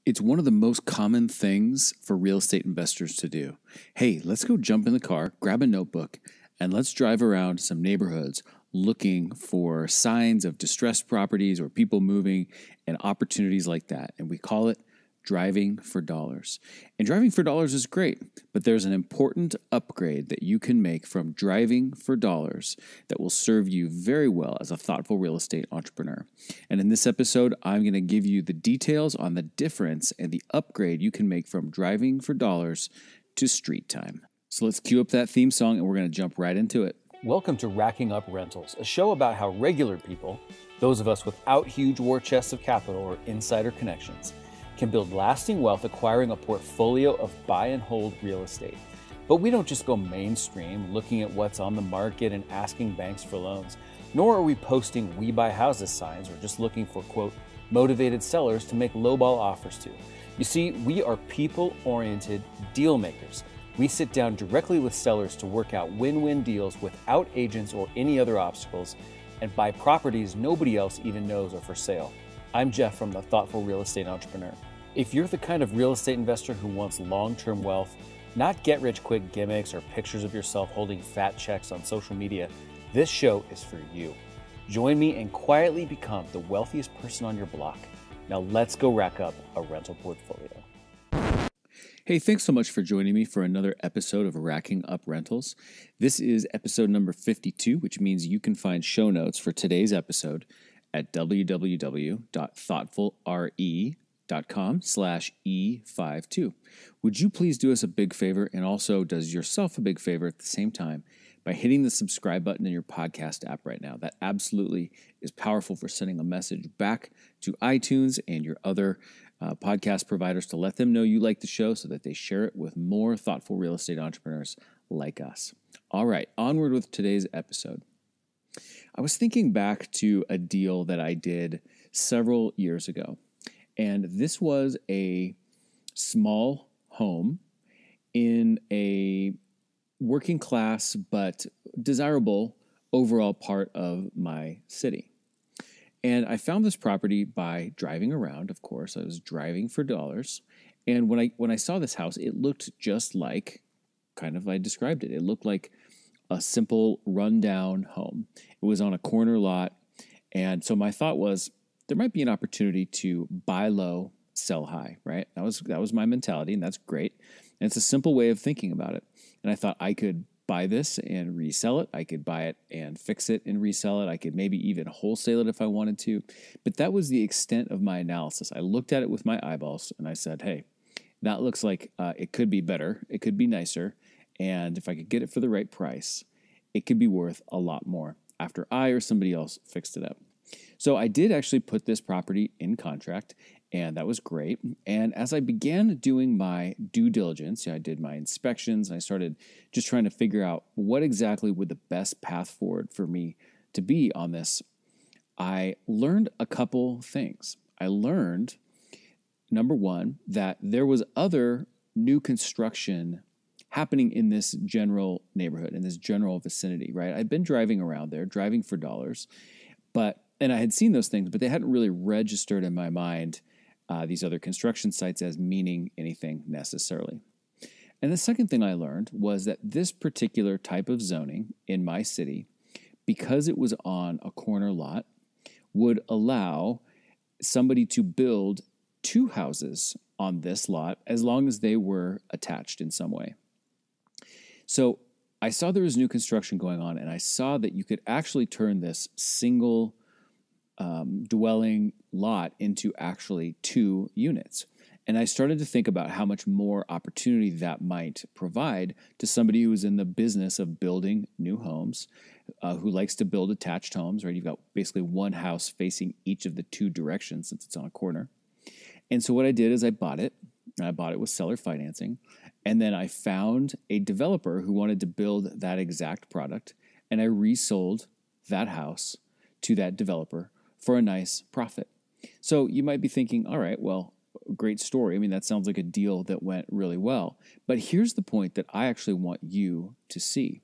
It's one of the most common things for real estate investors to do. Hey, let's go jump in the car, grab a notebook, and let's drive around some neighborhoods looking for signs of distressed properties or people moving and opportunities like that. And we call it driving for dollars. And driving for dollars is great, but there's an important upgrade that you can make from driving for dollars that will serve you very well as a thoughtful real estate entrepreneur. And in this episode, I'm going to give you the details on the difference and the upgrade you can make from driving for dollars to street time. So let's cue up that theme song and we're going to jump right into it. Welcome to Racking Up Rentals, a show about how regular people, those of us without huge war chests of capital or insider connections, can build lasting wealth acquiring a portfolio of buy and hold real estate. But we don't just go mainstream looking at what's on the market and asking banks for loans, nor are we posting "we buy houses" signs or just looking for, quote, motivated sellers to make lowball offers to. You see, we are people-oriented deal makers. We sit down directly with sellers to work out win-win deals without agents or any other obstacles and buy properties nobody else even knows are for sale. I'm Jeff from The Thoughtful Real Estate Entrepreneur. If you're the kind of real estate investor who wants long-term wealth, not get-rich-quick gimmicks or pictures of yourself holding fat checks on social media, this show is for you. Join me and quietly become the wealthiest person on your block. Now let's go rack up a rental portfolio. Hey, thanks so much for joining me for another episode of Racking Up Rentals. This is episode number 52, which means you can find show notes for today's episode at www.thoughtfulre.com/E52. Would you please do us a big favor and also does yourself a big favor at the same time by hitting the subscribe button in your podcast app right now? That absolutely is powerful for sending a message back to iTunes and your other podcast providers to let them know you like the show so that they share it with more thoughtful real estate entrepreneurs like us. All right, onward with today's episode. I was thinking back to a deal that I did several years ago, and this was a small home in a working class but desirable overall part of my city. And I found this property by driving around, of course. I was driving for dollars. And when I saw this house, it looked just like I described it. It looked like a simple rundown home. It was on a corner lot. And so my thought was there might be an opportunity to buy low, sell high, right? That was my mentality, and that's great. And it's a simple way of thinking about it. And I thought I could buy this and resell it. I could buy it and fix it and resell it. I could maybe even wholesale it if I wanted to. But that was the extent of my analysis. I looked at it with my eyeballs and I said, hey, that looks like it could be better. It could be nicer. And if I could get it for the right price, it could be worth a lot more after I or somebody else fixed it up. So I did actually put this property in contract, and that was great. And as I began doing my due diligence, I did my inspections, and I started just trying to figure out what exactly would the best path forward for me to be on this. I learned a couple things. I learned, number one, that there was other new construction happening in this general neighborhood, in this general vicinity, right? I'd been driving around there, driving for dollars, and I had seen those things, but they hadn't really registered in my mind these other construction sites as meaning anything necessarily. And the second thing I learned was that this particular type of zoning in my city, because it was on a corner lot, would allow somebody to build two houses on this lot as long as they were attached in some way. So I saw there was new construction going on, and I saw that you could actually turn this single dwelling lot into actually two units. And I started to think about how much more opportunity that might provide to somebody who is in the business of building new homes, who likes to build attached homes, right? You've got basically one house facing each of the two directions since it's on a corner. And so what I did is I bought it. I bought it with seller financing. And then I found a developer who wanted to build that exact product. And I resold that house to that developer for a nice profit. So you might be thinking, all right, well, great story. I mean, that sounds like a deal that went really well. But here's the point that I actually want you to see.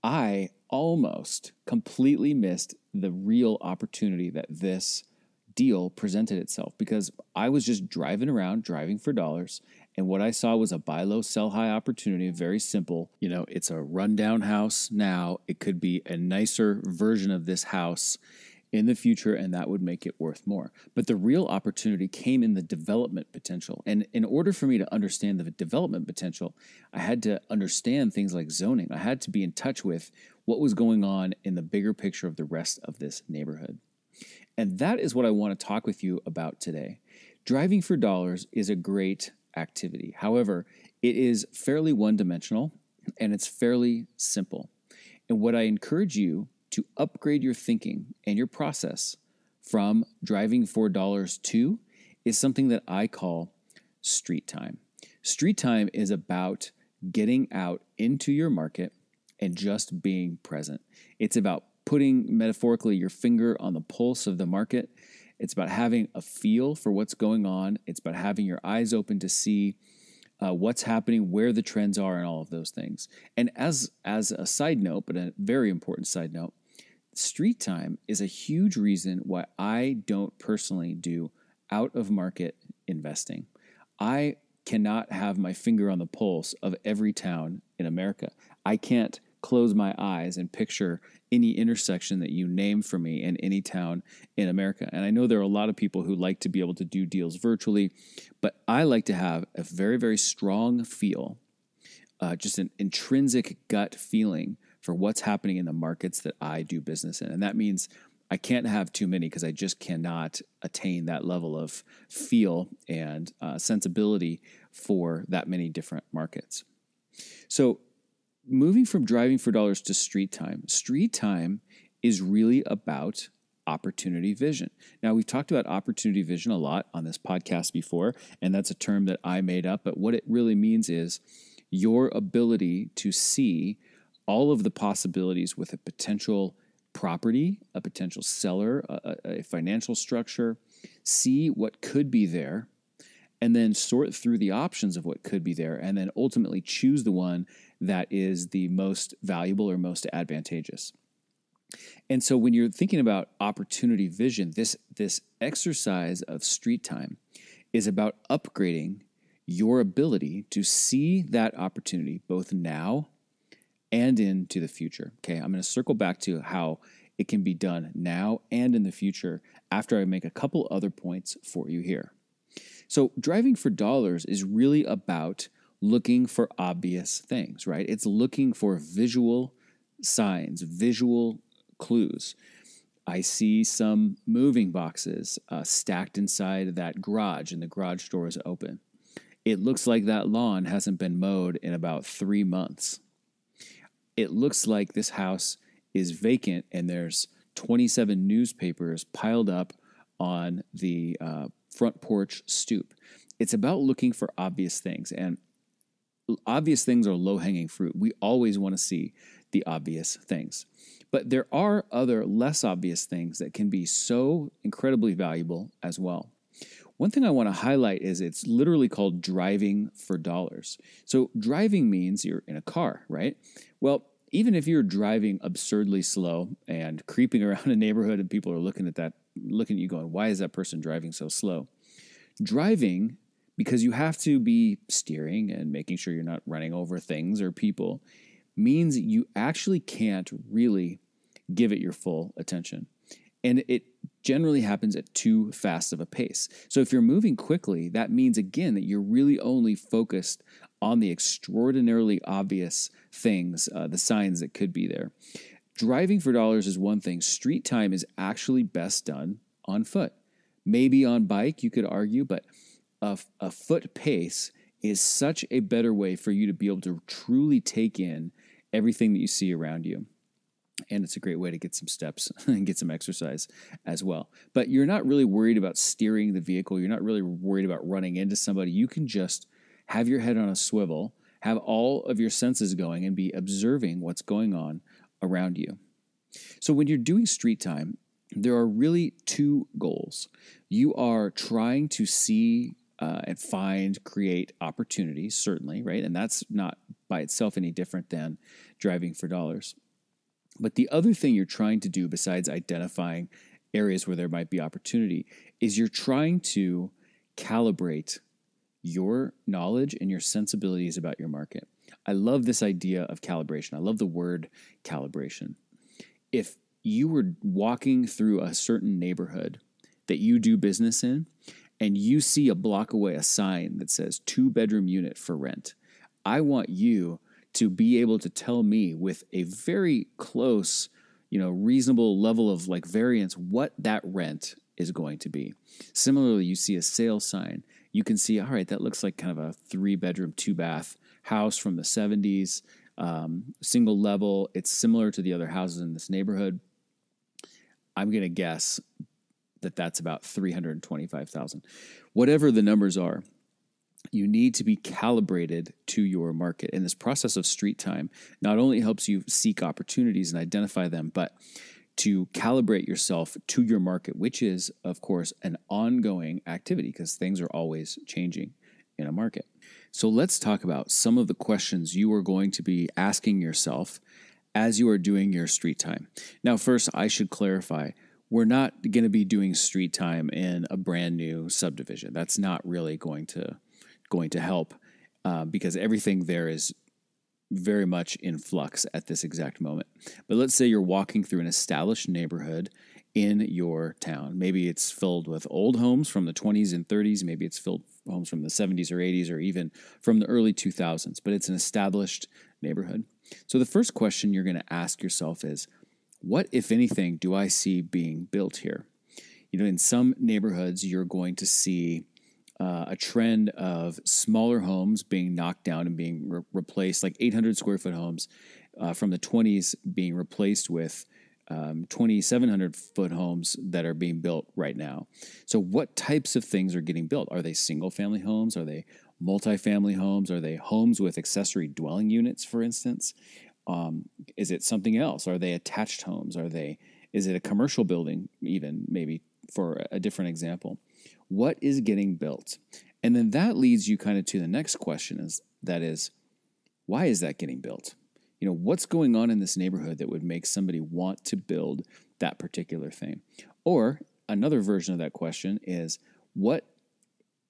I almost completely missed the real opportunity that this deal presented itself because I was just driving around, driving for dollars. And what I saw was a buy low, sell high opportunity. Very simple. It's a rundown house now. It could be a nicer version of this house in the future, and that would make it worth more. But the real opportunity came in the development potential. And in order for me to understand the development potential, I had to understand things like zoning. I had to be in touch with what was going on in the bigger picture of the rest of this neighborhood. And that is what I want to talk with you about today. Driving for dollars is a great activity. However, it is fairly one-dimensional and it's fairly simple. And what I encourage you to upgrade your thinking and your process from driving for dollars to is something that I call street time. Street time is about getting out into your market and just being present. It's about putting, metaphorically, your finger on the pulse of the market. It's about having a feel for what's going on. It's about having your eyes open to see what's happening, where the trends are, and all of those things. And as a side note, but a very important side note, street time is a huge reason why I don't personally do out-of-market investing. I cannot have my finger on the pulse of every town in America. I can't close my eyes and picture any intersection that you name for me in any town in America. And I know there are a lot of people who like to be able to do deals virtually, but I like to have a very, very strong feel, just an intrinsic gut feeling for what's happening in the markets that I do business in. And that means I can't have too many because I just cannot attain that level of feel and sensibility for that many different markets. So moving from driving for dollars to street time is really about opportunity vision. Now, we've talked about opportunity vision a lot on this podcast before, and that's a term that I made up, but what it really means is your ability to see all of the possibilities with a potential property, a potential seller, a financial structure, see what could be there, and then sort through the options of what could be there, and then ultimately choose the one that is the most valuable or most advantageous. And so when you're thinking about opportunity vision, this exercise of street time is about upgrading your ability to see that opportunity both now and into the future. Okay, I'm going to circle back to how it can be done now and in the future after I make a couple other points for you here. So driving for dollars is really about looking for obvious things, right? It's looking for visual signs, visual clues. I see some moving boxes stacked inside that garage, and the garage door is open. It looks like that lawn hasn't been mowed in about 3 months. It looks like this house is vacant and there's 27 newspapers piled up on the front porch stoop. It's about looking for obvious things, and obvious things are low-hanging fruit. We always want to see the obvious things. But there are other less obvious things that can be so incredibly valuable as well. One thing I want to highlight is it's literally called driving for dollars. So driving means you're in a car, right? Well, even if you're driving absurdly slow and creeping around a neighborhood and people are looking at you going, why is that person driving so slow? Driving, because you have to be steering and making sure you're not running over things or people, means you actually can't really give it your full attention. And it generally happens at too fast of a pace. So if you're moving quickly, that means, again, that you're really only focused on the extraordinarily obvious things, the signs that could be there. Driving for dollars is one thing. Street time is actually best done on foot. Maybe on bike, you could argue, but a foot pace is such a better way for you to be able to truly take in everything that you see around you. And it's a great way to get some steps and get some exercise as well. But you're not really worried about steering the vehicle. You're not really worried about running into somebody. You can just have your head on a swivel, have all of your senses going, and be observing what's going on around you. So when you're doing street time, there are really two goals. You are trying to see and find, create opportunities, certainly, right? And that's not by itself any different than driving for dollars. But the other thing you're trying to do besides identifying areas where there might be opportunity, is you're trying to calibrate your knowledge and your sensibilities about your market. I love this idea of calibration. I love the word calibration. If you were walking through a certain neighborhood that you do business in, and you see a block away a sign that says 2-bedroom unit for rent, I want you to be able to tell me with a very close, reasonable level of like variance what that rent is going to be. Similarly, you see a sale sign, you can see, all right, that looks like kind of a 3-bedroom, 2-bath house from the 70s, single level. It's similar to the other houses in this neighborhood. I'm going to guess that that's about $325,000. Whatever the numbers are, you need to be calibrated to your market. And this process of street time not only helps you seek opportunities and identify them, but to calibrate yourself to your market, which is, of course, an ongoing activity because things are always changing in a market. So let's talk about some of the questions you are going to be asking yourself as you are doing your street time. Now, first, I should clarify, we're not going to be doing street time in a brand new subdivision. That's not really going to help because everything there is very much in flux at this exact moment. But let's say you're walking through an established neighborhood in your town. Maybe it's filled with old homes from the 20s and 30s. Maybe it's filled with homes from the 70s or 80s or even from the early 2000s. But it's an established neighborhood. So the first question you're going to ask yourself is, what, if anything, do I see being built here? In some neighborhoods, you're going to see a trend of smaller homes being knocked down and being replaced, like 800 square foot homes from the 20s being replaced with 2,700 foot homes that are being built right now. So what types of things are getting built? Are they single family homes? Are they multifamily homes? Are they homes with accessory dwelling units, for instance? Is it something else? Are they attached homes? Is it a commercial building even, maybe for a different example? What is getting built? And then that leads you kind of to the next question why is that getting built? What's going on in this neighborhood that would make somebody want to build that particular thing? Or another version of that question is, what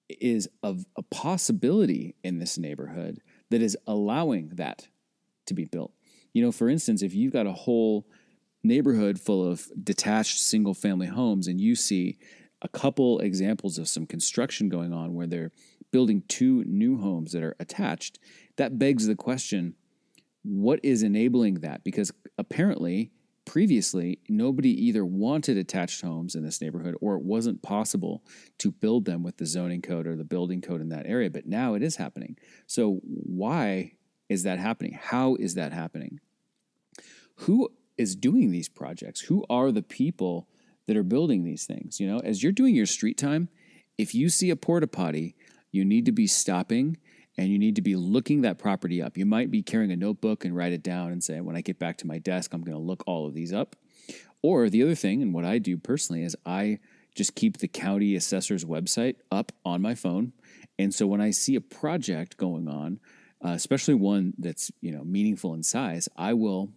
is of a possibility in this neighborhood that is allowing that to be built? For instance, if you've got a whole neighborhood full of detached single-family homes and you see a couple examples of some construction going on where they're building 2 new homes that are attached, that begs the question, what is enabling that? Because apparently, previously, nobody either wanted attached homes in this neighborhood or it wasn't possible to build them with the zoning code or the building code in that area, but now it is happening. So why is that happening? How is that happening? Who is doing these projects? Who are the people that are building these things? As you're doing your street time, if you see a porta potty, you need to be stopping and you need to be looking that property up. You might be carrying a notebook and write it down and say, when I get back to my desk, I'm going to look all of these up. Or the other thing, and what I do personally, is I just keep the county assessor's website up on my phone. And so when I see a project going on, especially one that's meaningful in size, I will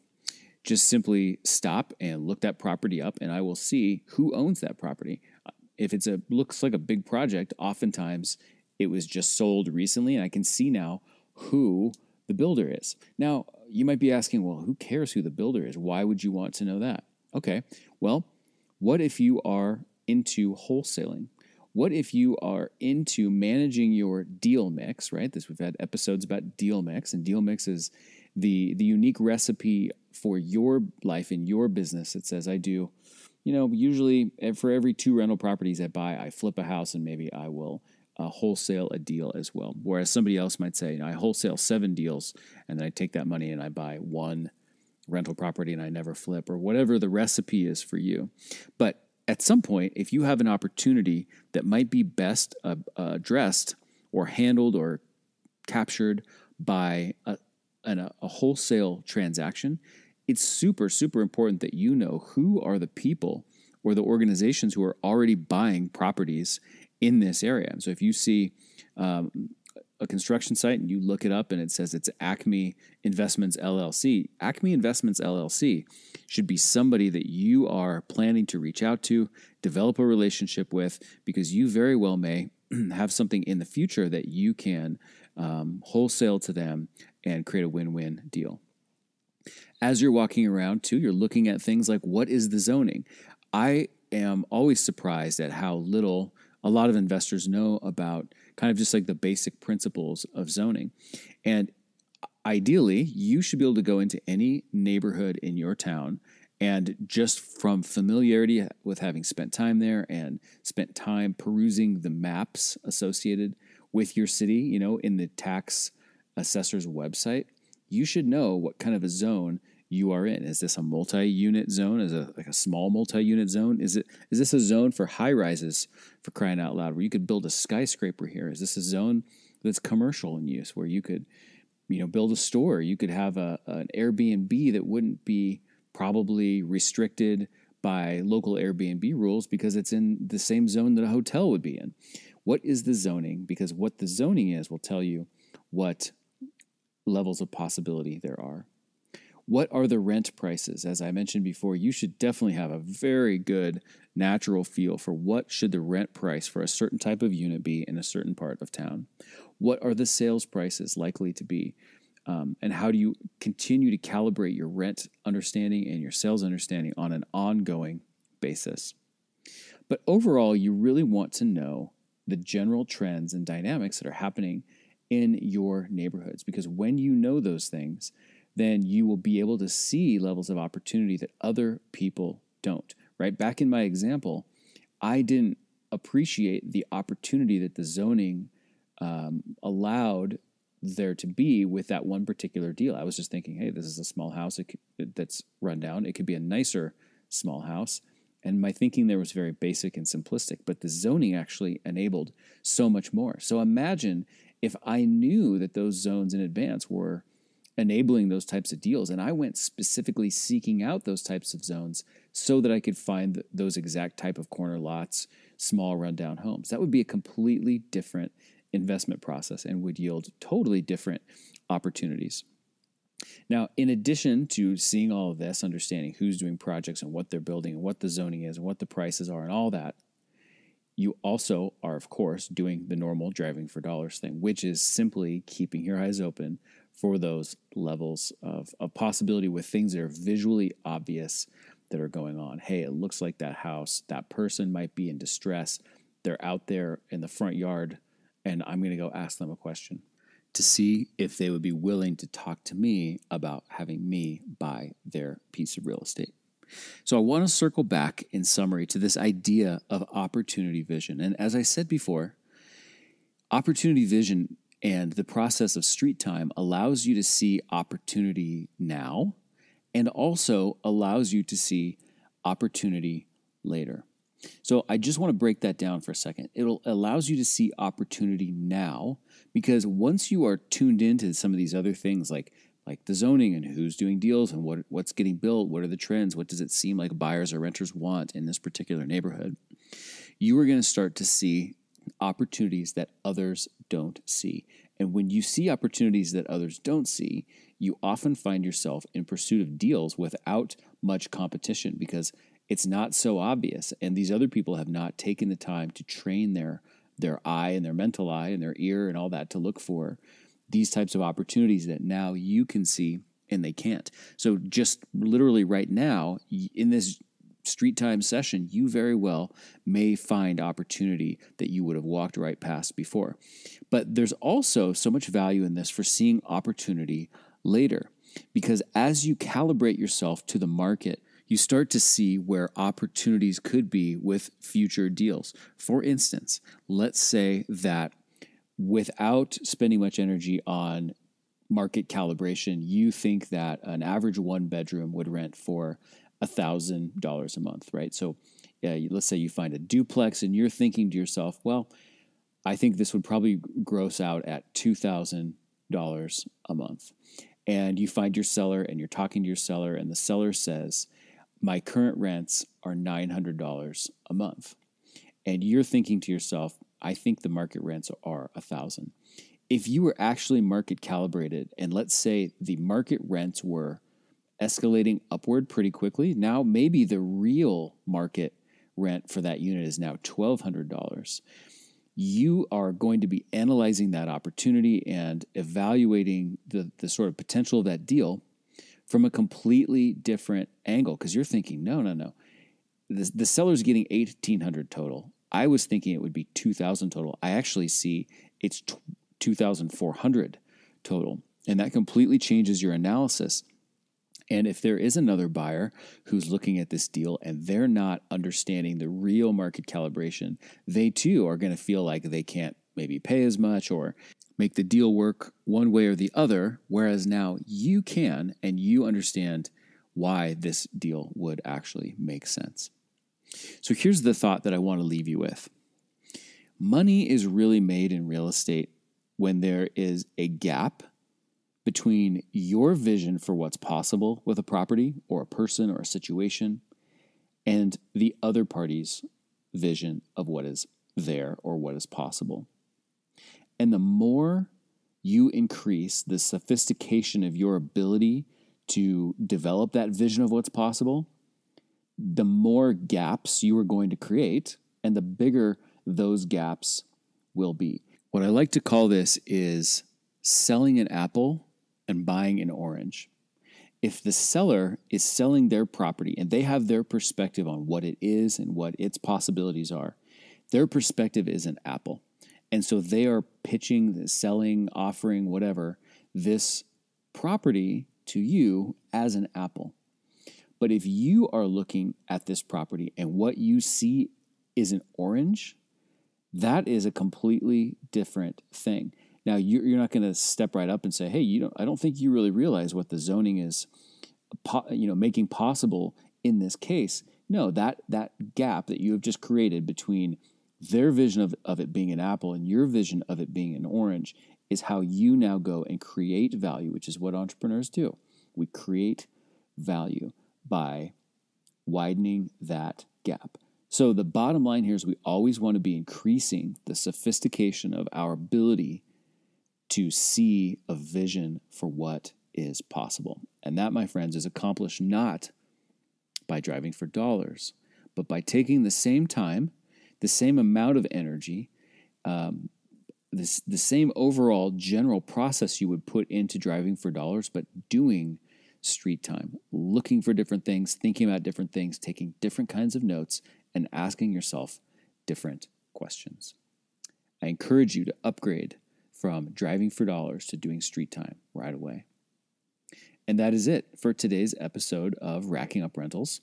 just simply stop and look that property up, and I will see who owns that property. If looks like a big project, oftentimes it was just sold recently, and I can see now who the builder is. Now, you might be asking, well, who cares who the builder is? Why would you want to know that? Okay, well, what if you are into wholesaling? What if you are into managing your deal mix, right? We've had episodes about deal mix, and deal mix is the unique recipe for your life and your business. It says I do, usually for every 2 rental properties I buy, I flip a house and maybe I will wholesale a deal as well. Whereas somebody else might say, I wholesale 7 deals and then I take that money and I buy 1 rental property and I never flip, or whatever the recipe is for you. But at some point, if you have an opportunity that might be best addressed or handled or captured by a wholesale transaction, it's super, super important that you know who are the people or the organizations who are already buying properties in this area. And so if you see a construction site and you look it up and it says it's Acme Investments LLC, Acme Investments LLC should be somebody that you are planning to reach out to, develop a relationship with, because you very well may have something in the future that you can wholesale to them and create a win-win deal. As you're walking around too, you're looking at things like, what is the zoning? I am always surprised at how little a lot of investors know about kind of just like the basic principles of zoning. And ideally, you should be able to go into any neighborhood in your town and just from familiarity with having spent time there and spent time perusing the maps associated with your city, in the tax assessor's website, you should know what kind of a zone you are in. Is this a multi-unit zone? Is it like a small multi-unit zone? Is this a zone for high rises, for crying out loud, where you could build a skyscraper here? Is this a zone that's commercial in use, where you could, build a store? You could have an Airbnb that wouldn't be probably restricted by local Airbnb rules because it's in the same zone that a hotel would be in. What is the zoning? Because what the zoning is will tell you what levels of possibility there are. What are the rent prices? As I mentioned before, you should definitely have a very good natural feel for what should the rent price for a certain type of unit be in a certain part of town. What are the sales prices likely to be? And how do you continue to calibrate your rent understanding and your sales understanding on an ongoing basis? But overall, you really want to know the general trends and dynamics that are happening in your neighborhoods, because when you know those things, then you will be able to see levels of opportunity that other people don't, right? Back in my example, I didn't appreciate the opportunity that the zoning allowed there to be with that one particular deal. I was just thinking, hey, this is a small house that's run down. It could be a nicer small house. And my thinking there was very basic and simplistic, but the zoning actually enabled so much more. So imagine if I knew that those zones in advance were enabling those types of deals, and I went specifically seeking out those types of zones so that I could find those exact type of corner lots, small rundown homes. That would be a completely different investment process and would yield totally different opportunities. Now, in addition to seeing all of this, understanding who's doing projects and what they're building and what the zoning is and what the prices are and all that, you also are, of course, doing the normal driving for dollars thing, which is simply keeping your eyes open for those levels of possibility with things that are visually obvious that are going on. Hey, it looks like that house, that person might be in distress. They're out there in the front yard, and I'm going to go ask them a question to see if they would be willing to talk to me about having me buy their piece of real estate. So I want to circle back in summary to this idea of opportunity vision. And as I said before, opportunity vision and the process of street time allows you to see opportunity now and also allows you to see opportunity later. So I just want to break that down for a second. It allows you to see opportunity now because once you are tuned into some of these other things like the zoning and who's doing deals and what's getting built, what are the trends, what does it seem like buyers or renters want in this particular neighborhood, you are going to start to see opportunities that others don't see. And when you see opportunities that others don't see, you often find yourself in pursuit of deals without much competition because it's not so obvious. And these other people have not taken the time to train their eye and their mental eye and their ear and all that to look for these types of opportunities that now you can see and they can't. So just literally right now in this street time session, you very well may find opportunity that you would have walked right past before. But there's also so much value in this for seeing opportunity later, because as you calibrate yourself to the market, you start to see where opportunities could be with future deals. For instance, let's say that without spending much energy on market calibration, you think that an average one bedroom would rent for $1,000 a month, right? So let's say you find a duplex and you're thinking to yourself, well, I think this would probably gross out at $2,000 a month. And you find your seller and you're talking to your seller and the seller says, my current rents are $900 a month. And you're thinking to yourself, I think the market rents are $1,000. If you were actually market calibrated, and let's say the market rents were escalating upward pretty quickly, now maybe the real market rent for that unit is now $1,200. You are going to be analyzing that opportunity and evaluating the sort of potential of that deal from a completely different angle, because you're thinking, no. The seller's getting $1,800 total. I was thinking it would be $2,000 total. I actually see it's $2,400 total. And that completely changes your analysis. And if there is another buyer who's looking at this deal and they're not understanding the real market calibration, they too are going to feel like they can't maybe pay as much or make the deal work one way or the other, whereas now you can, and you understand why this deal would actually make sense. So here's the thought that I want to leave you with. Money is really made in real estate when there is a gap between your vision for what's possible with a property or a person or a situation and the other party's vision of what is there or what is possible. And the more you increase the sophistication of your ability to develop that vision of what's possible, the more gaps you are going to create and the bigger those gaps will be. What I like to call this is selling an apple and buying an orange. If the seller is selling their property and they have their perspective on what it is and what its possibilities are, their perspective is an apple. And so they are pitching, selling, offering, whatever, this property to you as an apple. But if you are looking at this property and what you see is an orange, that is a completely different thing. Now, you're not going to step right up and say, hey, I don't think you really realize what the zoning is making possible in this case. No, that gap that you have just created between their vision of it being an apple and your vision of it being an orange is how you now go and create value, which is what entrepreneurs do. We create value by widening that gap. So the bottom line here is we always want to be increasing the sophistication of our ability to see a vision for what is possible. And that, my friends, is accomplished not by driving for dollars, but by taking the same time, the same amount of energy, the same overall general process you would put into driving for dollars, but doing street time, looking for different things, thinking about different things, taking different kinds of notes, and asking yourself different questions. I encourage you to upgrade from driving for dollars to doing street time right away. And that is it for today's episode of Racking Up Rentals.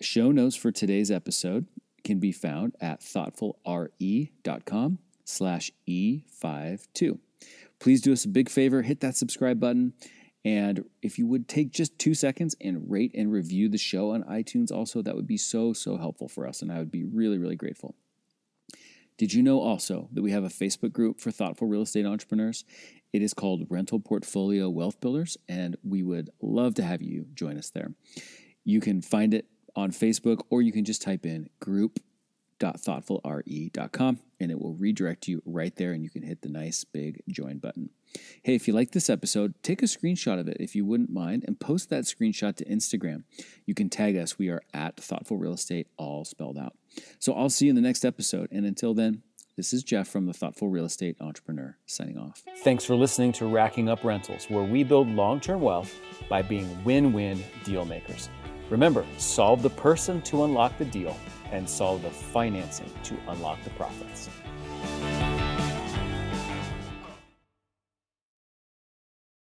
Show notes for today's episode can be found at thoughtfulre.com/E52. Please do us a big favor, hit that subscribe button. And if you would take just 2 seconds and rate and review the show on iTunes also, that would be so helpful for us. And I would be really, really grateful. Did you know also that we have a Facebook group for thoughtful real estate entrepreneurs? It is called Rental Portfolio Wealth Builders, and we would love to have you join us there. You can find it on Facebook, or you can just type in group.thoughtfulre.com, and it will redirect you right there, and you can hit the nice big join button. Hey, if you like this episode, take a screenshot of it if you wouldn't mind, and post that screenshot to Instagram. You can tag us. We are at Thoughtful Real Estate, all spelled out. So I'll see you in the next episode, and until then, this is Jeff from the Thoughtful Real Estate Entrepreneur signing off. Thanks for listening to Racking Up Rentals, where we build long-term wealth by being win-win deal makers. Remember, solve the person to unlock the deal and solve the financing to unlock the profits.